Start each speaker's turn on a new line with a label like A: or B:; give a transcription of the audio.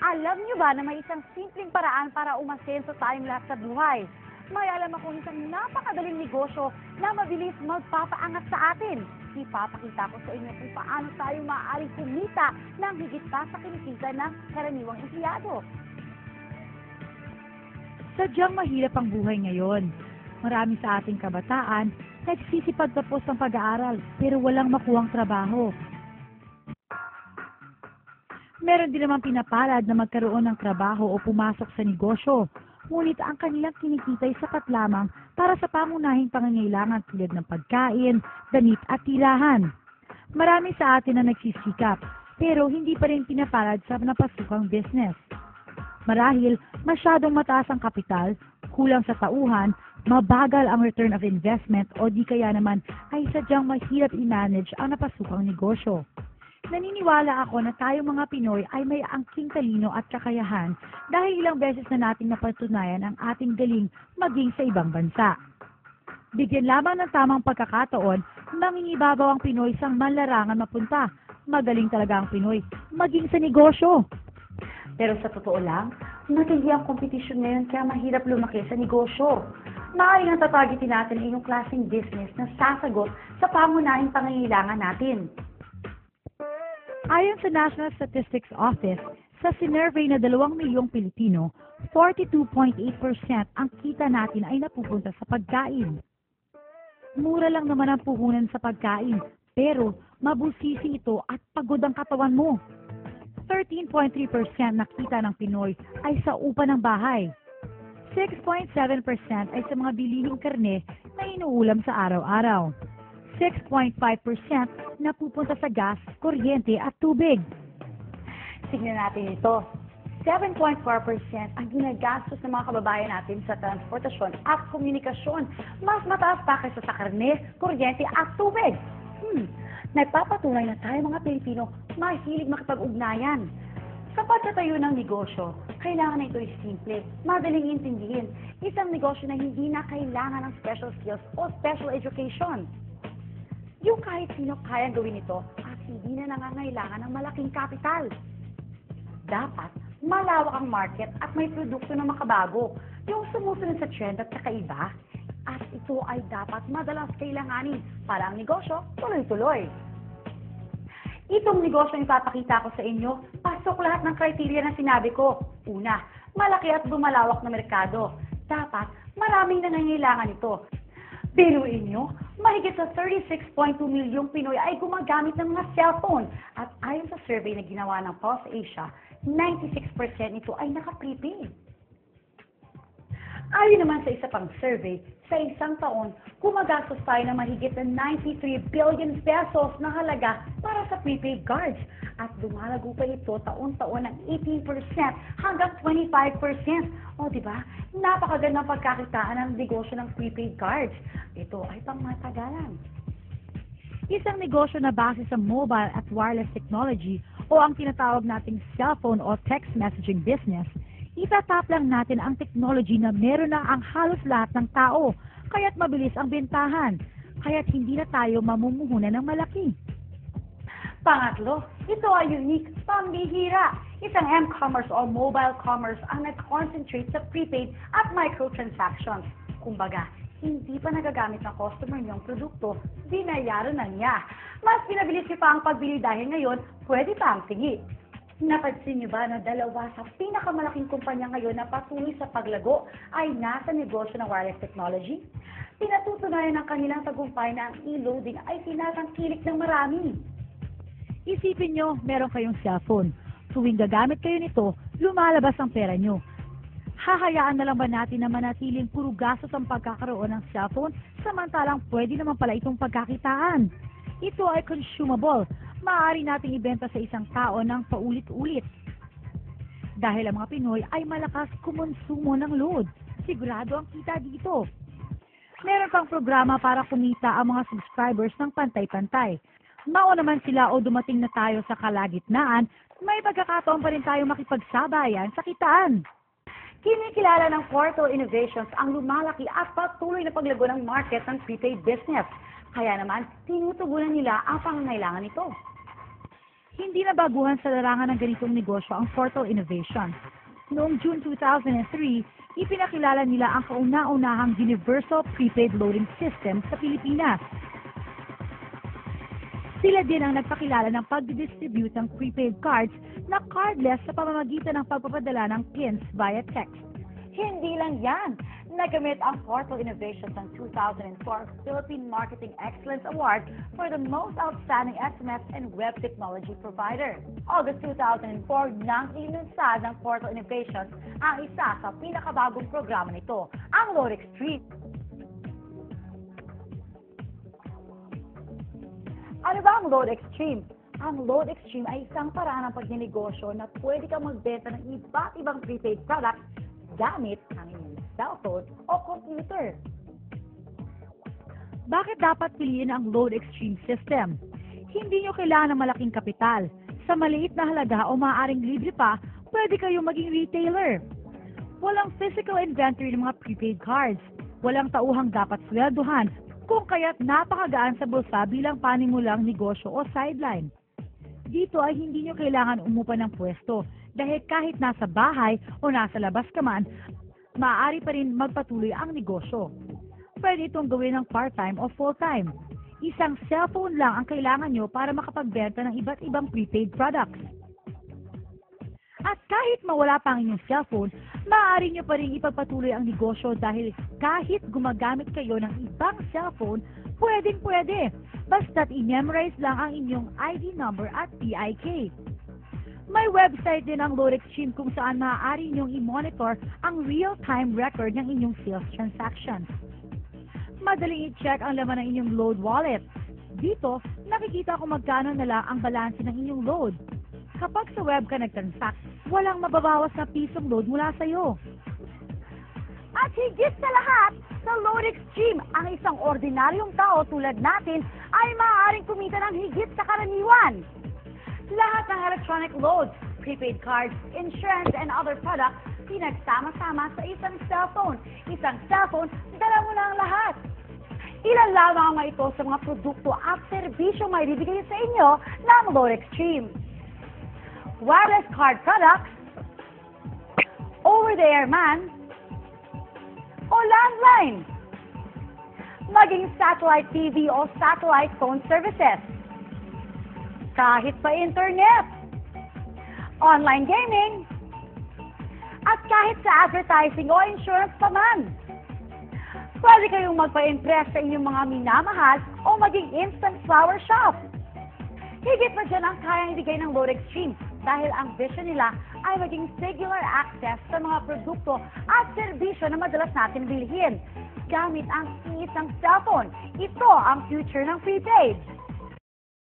A: Alam niyo ba na may isang simpleng paraan para umasenso tayong lahat sa buhay? May alam akong isang napakadaling negosyo na mabilis magpapaangat sa atin. Ipapakita ko sa inyo kung paano tayo maaaring kumita ng higit pa sa kinikita ng karaniwang empleyado.
B: Sadyang mahirap ang buhay ngayon. Marami sa ating kabataan nagsisipag tapos ng pag-aaral pero walang makuhang trabaho. Meron din naman pinapalad na magkaroon ng trabaho o pumasok sa negosyo, ngunit ang kanilang kinikita ay sapat lamang para sa pangunahing pangangailangan tulad ng pagkain, damit at tirahan. Marami sa atin na nagsisikap, pero hindi pa rin pinapalad sa napasukang business. Marahil masyadong mataas ang kapital, kulang sa tauhan, mabagal ang return of investment o di kaya naman ay sadyang mahirap i-manage ang napasukang negosyo. Naniniwala ako na tayong mga Pinoy ay may angking talino at kakayahan dahil ilang beses na nating napatunayan ang ating galing maging sa ibang bansa. Bigyan lamang ng tamang pagkakataon, mangingibabaw ang Pinoy sa manlarangan mapunta. Magaling talaga ang Pinoy maging sa negosyo.
A: Pero sa totoo lang, matindi ang kompetisyon ngayon kaya mahirap lumaki sa negosyo. Maaaring ang tatargetin natin ay yung klaseng business na sasagot sa pangunahing pangangailangan natin.
B: Ayon sa National Statistics Office, sa sinurvey na 2 milyong Pilipino, 42.8% ang kita natin ay napupunta sa pagkain. Mura lang naman ang puhunan sa pagkain, pero mabusisi ito at pagod ang katawan mo. 13.3% na kita ng Pinoy ay sa upa ng bahay. 6.7% ay sa mga bilihing karne na inuulam sa araw-araw. 6.5% napupunta sa gas, kuryente at tubig.
A: Tignan natin ito. 7.4% ang ginagastos ng mga kababayan natin sa transportasyon at komunikasyon. Mas mataas pa kaysa sa karne, kuryente at tubig. Nagpapatunay na tayo mga Pilipino mahilig makipag-ugnayan. Sa pagtatayo ng negosyo, kailangan na ito ay simple, madaling intindihin. Isang negosyo na hindi na kailangan ng special skills o special education. Yung kahit sino kayang gawin ito at hindi na nangangailangan ng malaking kapital. Dapat malawak ang market at may produkto na makabago, yung sumusunod sa trend at kakaiba. At ito ay dapat madalas kailanganin para ang negosyo tuloy-tuloy. Itong negosyo ang ipapakita ko sa inyo, pasok lahat ng criteria na sinabi ko. Una, malaki at bumalawak na merkado. Dapat maraming nangangailangan ito. Biruin nyo, mahigit sa 36.2 milyong Pinoy ay gumagamit ng mga cellphone. At ayon sa survey na ginawa ng Pulse Asia, 96% nito ay naka-prepaid. Ayon naman sa isa pang survey, sa isang taon, gumagastos tayo ng mahigit na 93 billion pesos na halaga para sa prepaid cards. At lumalago pa ito taon-taon ng 18% hanggang 25%. O diba, napakagandang pagkakitaan ng negosyo ng prepaid cards. Ito ay pangmatagalan.
B: Isang negosyo na base sa mobile at wireless technology o ang tinatawag nating cellphone o text messaging business, itatap lang natin ang technology na meron na ang halos lahat ng tao, kaya't mabilis ang bentahan, kaya't hindi na tayo mamumuhunan ng malaki.
A: Pangatlo, ito ay unique, pambihira. Isang m-commerce o mobile commerce ang nag-concentrate sa prepaid at microtransactions. Kumbaga, hindi pa nagagamit ng customer niyong produkto, binayaran na niya. Mas pinabilis niyo pa ang pagbili dahil ngayon, pwede pa ang tingi. Napansin niyo ba na dalawa sa pinakamalaking kumpanya ngayon na patuloy sa paglago ay nasa negosyo ng wireless technology? Pinatutunayan ng kanilang tagumpay na ang e-loading ay tinatangkilik ng marami.
B: Isipin nyo, meron kayong cellphone. Tuwing gagamit kayo nito, lumalabas ang pera nyo. Hahayaan na lang ba natin na manatiling puro gastos ang pagkakaroon ng cellphone samantalang pwede naman pala itong pagkakitaan? Ito ay consumable. Maaari nating ibenta sa isang tao ng paulit-ulit. Dahil ang mga Pinoy ay malakas kumonsumo ng load. Sigurado ang kita dito. Meron pang programa para kumita ang mga subscribers ng pantay-pantay. Mao naman sila o dumating na tayo sa kalagitnaan, may pagkakataon pa rin tayo makipagsabayan sa kitaan.
A: Kinikilala ng Portal Innovations ang lumalaki at patuloy na paglago ng market ng prepaid business. Kaya naman, tinutugunan nila ang pangangailangan nito.
B: Hindi na baguhan sa larangan ng ganitong negosyo ang Portal Innovation. Noong June 2003, ipinakilala nila ang kauna-unahang Universal Prepaid Loading System sa Pilipinas. Sila din ang nagpakilala ng pagdidistribute ng prepaid cards na cardless sa pamamagitan ng pagpapadala ng pins via text.
A: Hindi lang yan. Nagamit ang Portal Innovations ng 2004 Philippine Marketing Excellence Award for the Most Outstanding SMS and Web Technology Provider. August 2004 nang inunsad ng Portal Innovations ang isa sa pinakabagong programa nito, ang Load Extreme. Ano ba ang Load Extreme? Ang Load Extreme ay isang paraan ng pagninegosyo na pwede kang magbenta ng iba't ibang prepaid products gamit ang inyong cellphone o computer.
B: Bakit dapat piliin ang Load Extreme system? Hindi nyo kailangan ng malaking kapital. Sa maliit na halaga o maaaring libre pa, pwede kayong maging retailer. Walang physical inventory ng mga prepaid cards. Walang tauhang dapat swelduhan, kung kaya't napakagaan sa bulsa bilang panimulang negosyo o sideline. Dito ay hindi nyo kailangan umupa ng pwesto dahil kahit nasa bahay o nasa labas ka man, maaari pa rin magpatuloy ang negosyo. Pwede itong gawin ng part-time o full-time. Isang cellphone lang ang kailangan nyo para makapagbenta ng iba't ibang prepaid products. At kahit mawala pa ang inyong cellphone, maaari nyo pa rin ipagpatuloy ang negosyo dahil kahit gumagamit kayo ng ibang cellphone, pwedeng-pwede. Basta't i-memorize lang ang inyong ID number at PIK. May website din ang Load Extreme kung saan maaari nyong i-monitor ang real-time record ng inyong sales transactions. Madaling i-check ang laman ng inyong load wallet. Dito, nakikita kung magkano na lang ang balanse ng inyong load. Kapag sa web ka nag-transact, walang mababawas na pisong load mula sa iyo.
A: At higit sa lahat, sa Load Extreme, ang isang ordinaryong tao tulad natin ay maaaring kumita ng higit sa karaniwan. Lahat ng electronic loads, prepaid cards, insurance, and other products, pinagsama-sama sa isang cellphone. Isang cellphone, dala mo na ang lahat. Ilan lamang ang ito sa mga produkto at serbisyo may bibigay sa inyo ng Load Extreme. Wireless card products, over-the-air man, o landline, maging satellite TV o satellite phone services, kahit pa internet, online gaming, at kahit sa advertising o insurance pa man. Pwede kayong magpa-impress sa inyong mga minamahal o maging instant flower shop. Higit pa dyan ang kayang ibigay ng Load Extreme dahil ang vision nila ay maging singular access sa mga produkto at serbisyo na madalas natin bilhin gamit ang isang cellphone. Ito ang future ng prepaid.